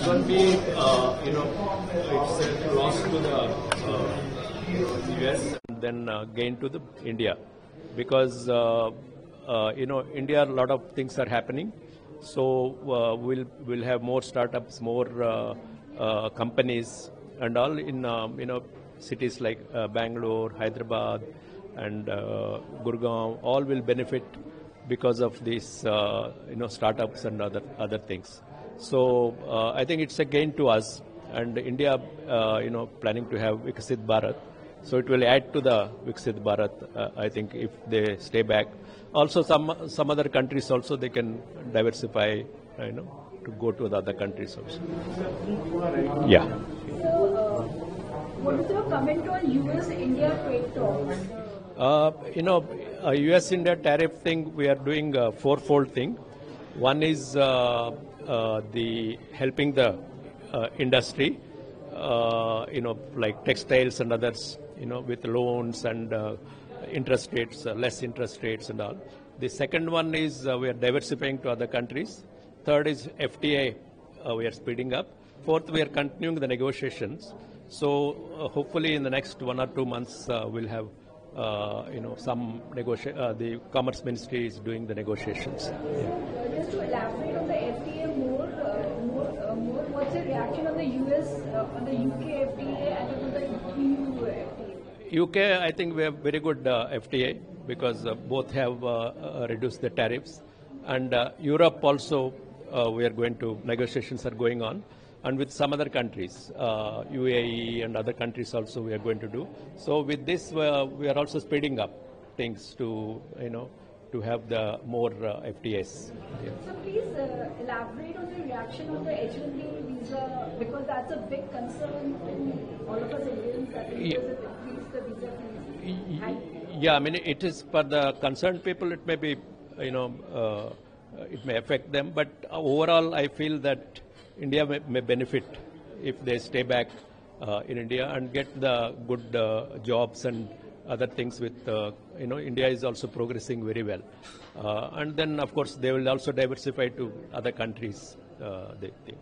H1B, it's lost to the US and then gained to the India because India, a lot of things are happening. So we'll have more startups, more companies, and all in cities like Bangalore, Hyderabad, and Gurgaon. All will benefit because of these startups and other things. So I think it's a gain to us, and India planning to have Viksit Bharat. So it will add to the Viksit Bharat, I think, if they stay back. Also, some other countries also, they can diversify, to go to the other countries also. Yeah. So, what is your comment on US-India trade talks? US-India tariff thing, we are doing a fourfold thing. One is the helping the industry, like textiles and others, with loans and interest rates, less interest rates and all. The second one is we are diversifying to other countries. Third is FTA, we are speeding up. Fourth, we are continuing the negotiations. So hopefully in the next 1 or 2 months, we'll have some the Commerce Ministry is doing the negotiations. Yeah. Just to elaborate on the FTA more, what's your reaction on the US, on the UK FTA and on the EU FTA? UK, I think we have very good FTA because both have reduced the tariffs. And Europe also, we are going to, negotiations are going on. And with some other countries, UAE and other countries also we are going to do. So with this, we are also speeding up things to, to have the more FTAs. Yeah. So please elaborate on the reaction on the H1B visa, because that's a big concern to all of us Indians that it increase the visa fees. Yeah, I mean, it is for the concerned people, it may be, it may affect them. But overall, I feel that India may benefit if they stay back in India and get the good jobs and other things with, India is also progressing very well. And then, of course, they will also diversify to other countries, they think.